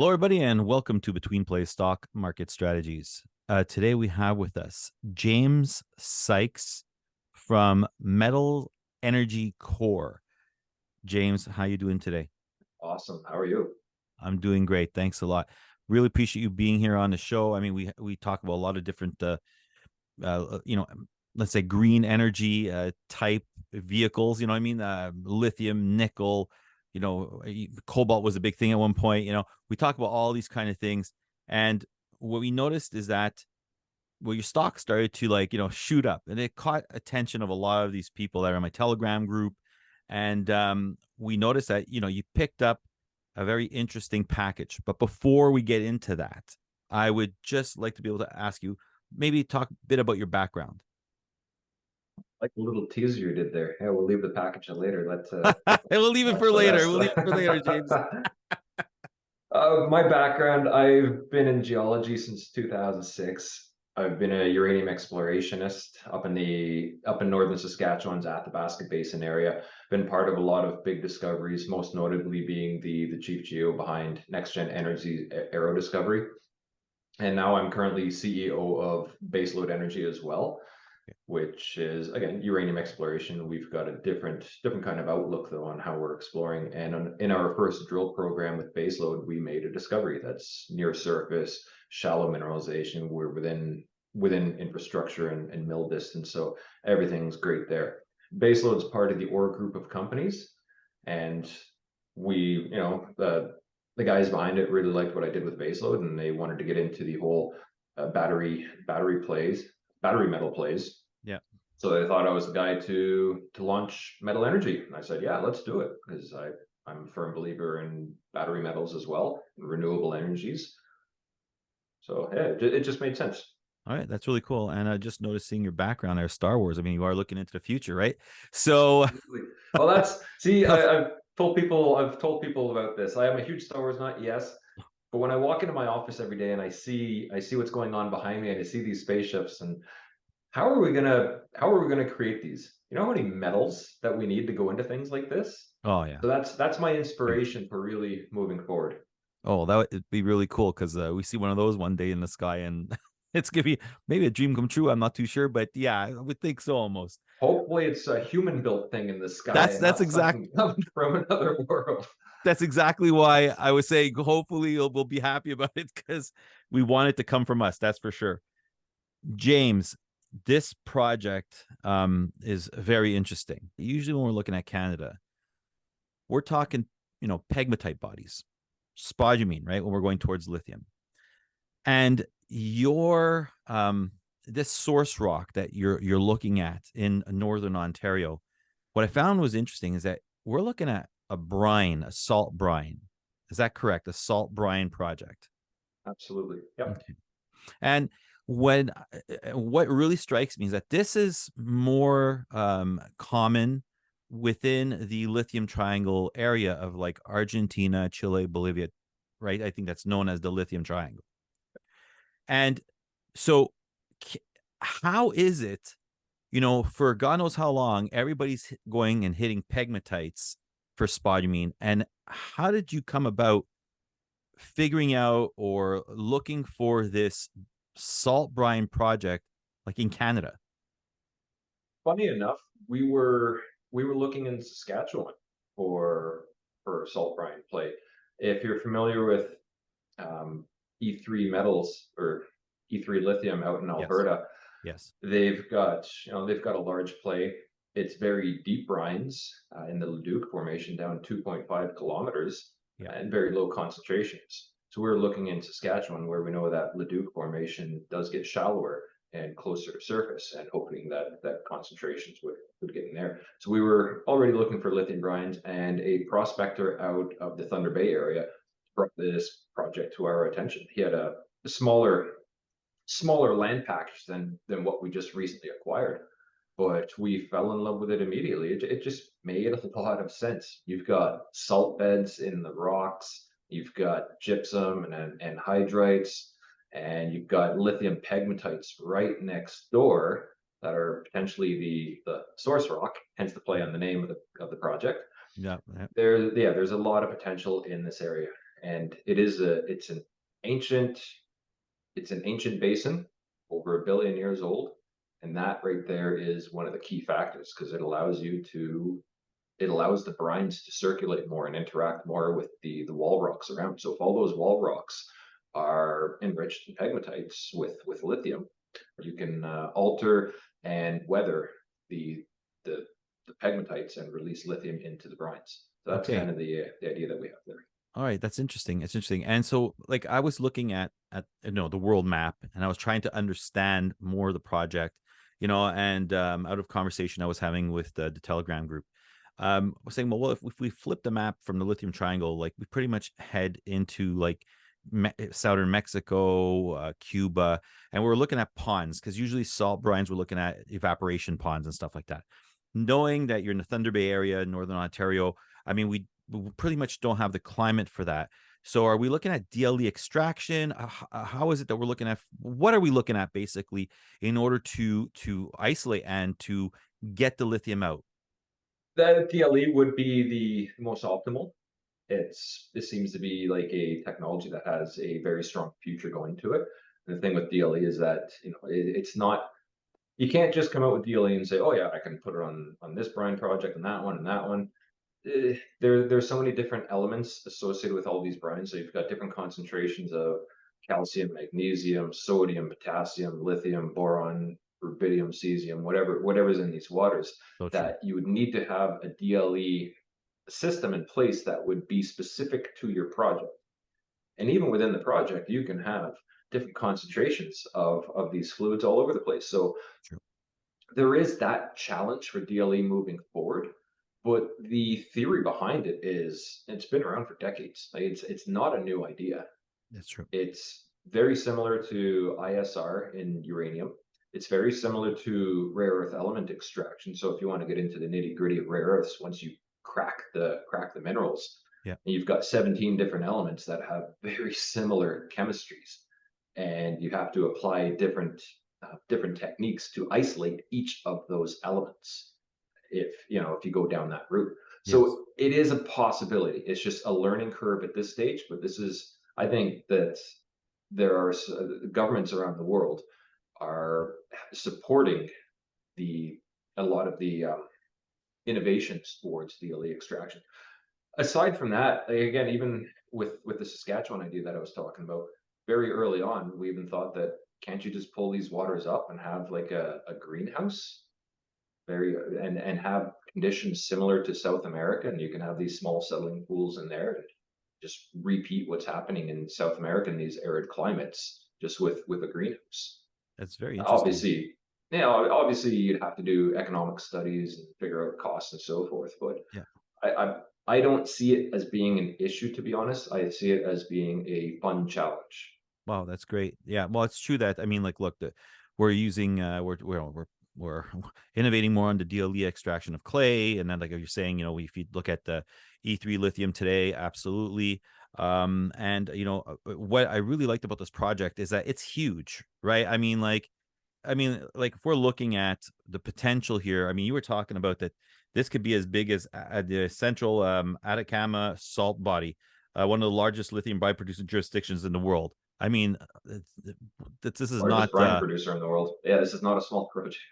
Hello, everybody, and welcome to Betweenplays Stock Market Strategies. Today we have with us James Sykes from Metal Energy Corp. James, how you doing today? Awesome. How are you? I'm doing great. Thanks a lot. Really appreciate you being here on the show. I mean, we talk about a lot of different, let's say green energy type vehicles. You know what I mean? Lithium, nickel. Cobalt was a big thing at one point. We talk about all these kind of things, and what we noticed is that your stock started to shoot up, and it caught attention of a lot of these people that are in my Telegram group, and we noticed that you picked up a very interesting package. But before we get into that, I would just like to be able to ask you, maybe talk a bit about your background. Like the little teaser you did there. Yeah, we'll leave the package later. Let's We'll leave it watch for the later. rest. We'll leave it for later, James. My background, I've been in geology since 2006. I've been a uranium explorationist up in northern Saskatchewan's Athabasca Basin area. Been part of a lot of big discoveries, most notably being the chief geo behind NextGen Energy Aero Discovery. And now I'm currently CEO of Baseload Energy as well, which is again uranium exploration. We've got a different kind of outlook though on how we're exploring. And in our first drill program with Baseload, we made a discovery that's near surface, shallow mineralization. We're within infrastructure and mill distance, so everything's great there. Baseload's part of the OR group of companies, and we, the guys behind it really liked what I did with Baseload, and they wanted to get into the whole battery metal plays. Yeah. So they thought I was the guy to launch Metal Energy, and I said, yeah, let's do it, because I'm a firm believer in battery metals as well, and renewable energies. So yeah, it just made sense. All right, that's really cool. And just noticing your background there, Star Wars. I mean, you are looking into the future, right? So, Well, I've told people about this. I am a huge Star Wars nut, yes. But when I walk into my office every day and I see what's going on behind me, and I see these spaceships, and how are we gonna create these? You know how many metals that we need to go into things like this? oh yeah, So that's my huge. inspiration for really moving forward. Oh, that would be really cool because we see one of those one day in the sky, and it's gonna be maybe a dream come true. I'm not too sure, but yeah, I would think so almost. Hopefully, it's a human-built thing in the sky That's and that's not exact. something coming from another world. That's exactly why I was saying hopefully we'll be happy about it because we want it to come from us. That's for sure. James, this project is very interesting. Usually when we're looking at Canada, we're talking, pegmatite bodies, spodumene, right? When we're going towards lithium. And your this source rock that you're looking at in northern Ontario, what I found was interesting is that we're looking at a brine, a salt brine. Is that correct? A salt brine project. Absolutely. Yep. Okay. And when what really strikes me is that this is more common within the lithium triangle area of like Argentina, Chile, Bolivia, right? I think that's known as the lithium triangle. And so, how is it, for God knows how long, everybody's going and hitting pegmatites for spodumene? And how did you come about figuring out or looking for this salt brine project like in Canada? Funny enough, we were looking in Saskatchewan for salt brine play. If you're familiar with E3 metals or E3 lithium out in Yes. Alberta, Yes. they've got a large play. It's very deep brines in the Leduc formation, down 2.5 kilometers, Yeah. and very low concentrations. So we're looking in Saskatchewan, where we know that Leduc formation does get shallower and closer to surface, and hoping that concentrations would get in there. So we were already looking for lithium brines, and a prospector out of the Thunder Bay area brought this project to our attention. He had a smaller land package than what we just recently acquired, but we fell in love with it immediately. It just made a lot of sense. You've got salt beds in the rocks, you've got gypsum and anhydrites, and you've got lithium pegmatites right next door that are potentially the source rock, hence the play on the name of the project. Yeah. Yeah. There's a lot of potential in this area. and ancient it's an ancient basin, over 1 billion years old, and that right there is one of the key factors because it allows the brines to circulate more and interact more with the wall rocks around. So if all those wall rocks are enriched in pegmatites with lithium, you can alter and weather the the the pegmatites and release lithium into the brines. So that's Okay. kind of the idea that we have there. All right, that's interesting. It's interesting. And so like I was looking at the world map and I was trying to understand more of the project, and out of conversation I was having with the Telegram group. I was saying, well, if we flip the map from the lithium triangle, like we pretty much head into like southern Mexico, Cuba, and we're looking at ponds because usually salt brines we're looking at evaporation ponds and stuff like that. Knowing that you're in the Thunder Bay area, northern Ontario, I mean, we pretty much don't have the climate for that. So, are we looking at DLE extraction? How is it that we're looking at? What are we looking at basically in order to isolate and to get the lithium out? The DLE would be the most optimal. It seems to be like a technology that has a very strong future going to it. And the thing with DLE is that it's not, you can't just come out with DLE and say, oh yeah, I can put it on this brine project and that one and that one. There's so many different elements associated with all these brines. So you've got different concentrations of calcium, magnesium, sodium, potassium, lithium, boron, rubidium, cesium, whatever's in these waters, So true. that you would need to have a DLE system in place that would be specific to your project. And even within the project, you can have different concentrations of these fluids all over the place. So True. there is that challenge for DLE moving forward, but the theory behind it is it's been around for decades. Like it's not a new idea. That's true. It's very similar to ISR in uranium. It's very similar to rare earth element extraction. So if you want to get into the nitty gritty of rare earths, once you crack the minerals, Yeah. and you've got 17 different elements that have very similar chemistries, and you have to apply different techniques to isolate each of those elements if you go down that route. Yes. So it is a possibility. It's just a learning curve at this stage, but this is, I think that there are governments around the world are supporting the a lot of the innovations towards DLE extraction. Aside from that, again, even with the Saskatchewan idea that I was talking about, very early on, we even thought that can't you just pull these waters up and have like a greenhouse, very and have conditions similar to South America, and you can have these small settling pools in there and just repeat what's happening in South America in these arid climates, just with a greenhouse. That's very interesting. Obviously, obviously you'd have to do economic studies and figure out costs and so forth, but Yeah. I, I I don't see it as being an issue, to be honest. I see it as being a fun challenge. Wow, that's great. Yeah, well, it's true that I mean, like, look, we're using we're innovating more on the DLE extraction of clay, and then like you're saying, if you look at the E3 lithium today, absolutely. And what I really liked about this project is that it's huge, right? I mean, like if we're looking at the potential here, I mean, you were talking about that this could be as big as the central Atacama salt body, one of the largest lithium brine producing jurisdictions in the world. I mean, this is Largest not brine producer in the world. Yeah, this is not a small project.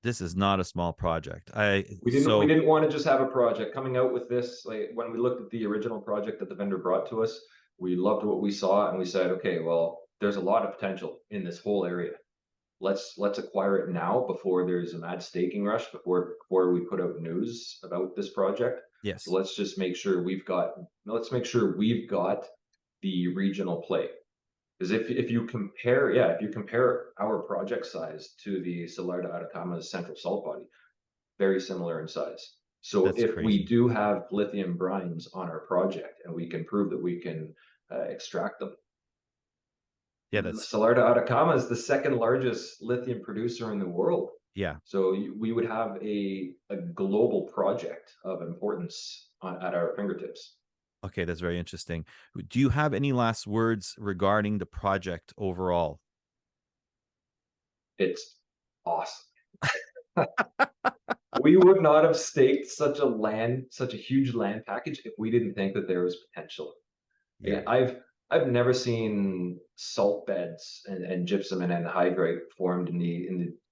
a small project. I We so didn't want to just have a project coming out with this. Like when we looked at the original project that the vendor brought to us, we loved what we saw and we said, okay, well, there's a lot of potential in this whole area. Let's acquire it now before there's a mad staking rush, before we put out news about this project. So yes, let's make sure we've got the regional play. Because if you compare our project size to the Salar de Atacama's central salt body, very similar in size. So that's if we crazy. do have lithium brines on our project and we can prove that we can extract them, Yeah, that's Salar de Atacama is the second largest lithium producer in the world. yeah. So we would have a global project of importance at our fingertips. Okay, that's very interesting. Do you have any last words regarding the project overall? It's awesome. We would not have staked such a huge land package if we didn't think that there was potential. Yeah. I've never seen salt beds and gypsum and anhydrite formed in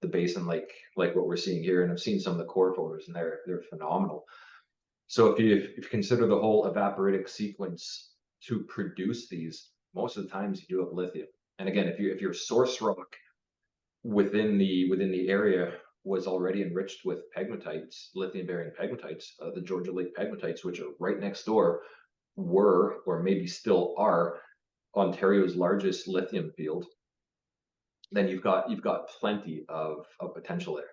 the basin like what we're seeing here. And I've seen some of the core photos, and they're phenomenal. So if you consider the whole evaporitic sequence to produce these, most of the times you do have lithium. And again, if your source rock within the area was already enriched with pegmatites, lithium-bearing pegmatites, the Georgia Lake pegmatites, which are right next door, were or maybe still are Ontario's largest lithium field, then you've got plenty of potential there.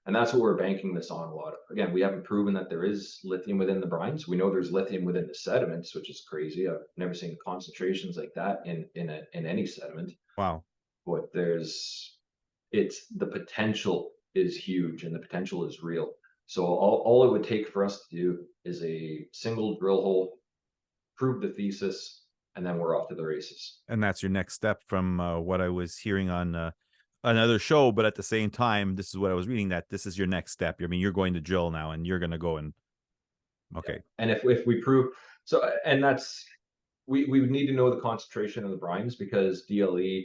And that's what we're banking this on a lot of. Again, we haven't proven that there is lithium within the brines. We know there's lithium within the sediments, which is crazy. I've never seen concentrations like that in any sediment. Wow. But it's the potential is huge, and the potential is real. So all it would take for us to do is a single drill hole, prove the thesis, and then we're off to the races. And that's your next step from what I was hearing on another show. But at the same time, this is what I was reading, that this is your next step. I mean, you're going to drill now, and you're going to go and, okay. Yeah. And if we prove, so, and that's, we would need to know the concentration of the brines, because DLE,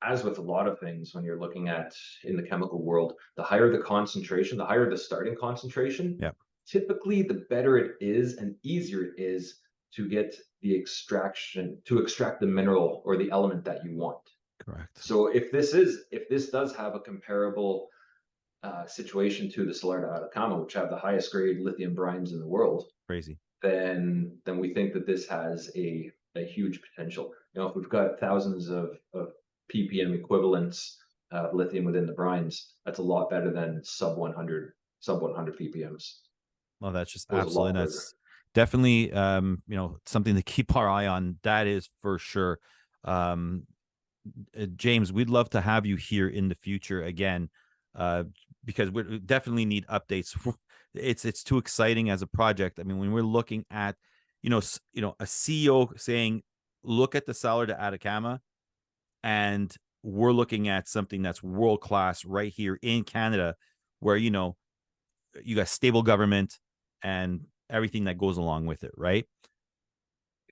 as with a lot of things, when you're looking at in the chemical world, the higher the concentration, the higher the starting concentration, yeah, typically the better it is and easier it is to get the extraction, to extract the mineral or the element that you want. correct. So if this does have a comparable situation to the Salar de Atacama, which have the highest grade lithium brines in the world, Crazy. then we think that this has a huge potential. You know, if we've got thousands of ppm equivalents of lithium within the brines, that's a lot better than sub 100 ppms. Well, that's just Goes a lot absolutely, further. that's definitely something to keep our eye on. That is for sure. James, we'd love to have you here in the future again, because we definitely need updates. It's too exciting as a project. I mean, when we're looking at a CEO saying, look at the Salar de Atacama, and we're looking at something that's world class right here in Canada, where you got stable government and everything that goes along with it, right?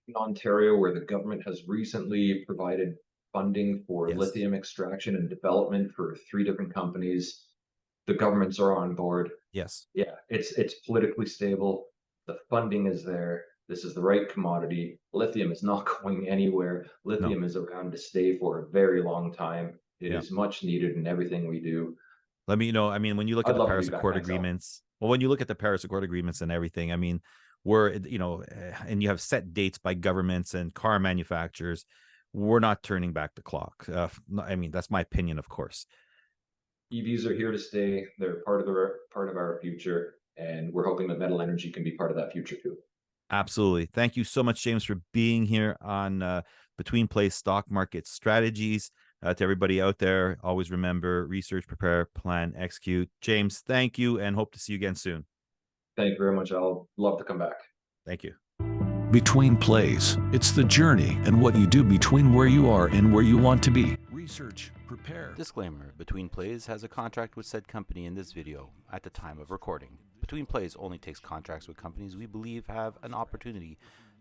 In Ontario, where the government has recently provided funding for Yes. lithium extraction and development for 3 different companies, the governments are on board. Yes. Yeah, it's politically stable. The funding is there. This is the right commodity. Lithium is not going anywhere. Lithium is around to stay for a very long time. It is much needed in everything we do. Let me know. I mean, when you look at I'd the love to Paris be back. Accord Thanks, Al. agreements, well, when you look at the Paris Accord agreements and everything, I mean, we're, and you have set dates by governments and car manufacturers. We're not turning back the clock. I mean, that's my opinion, of course. EVs are here to stay. They're part of our future, and we're hoping that metal energy can be part of that future too. Absolutely. Thank you so much, James, for being here on Betweenplays Stock Market Strategies. To everybody out there, always remember: research, prepare, plan, execute. James, thank you, and hope to see you again soon. Thank you very much. I'll love to come back. Thank you. Between Plays, it's the journey and what you do between where you are and where you want to be. Research, prepare. Disclaimer: Betweenplays has a contract with said company in this video at the time of recording. Betweenplays only takes contracts with companies we believe have an opportunity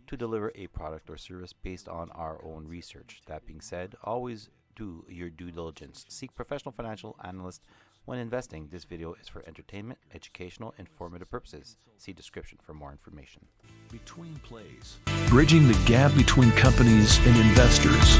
to deliver a product or service based on our own research. That being said, always do your due diligence. Seek professional financial analyst when investing. This video is for entertainment, educational, informative purposes. See description for more information. Between Plays, bridging the gap between companies and investors.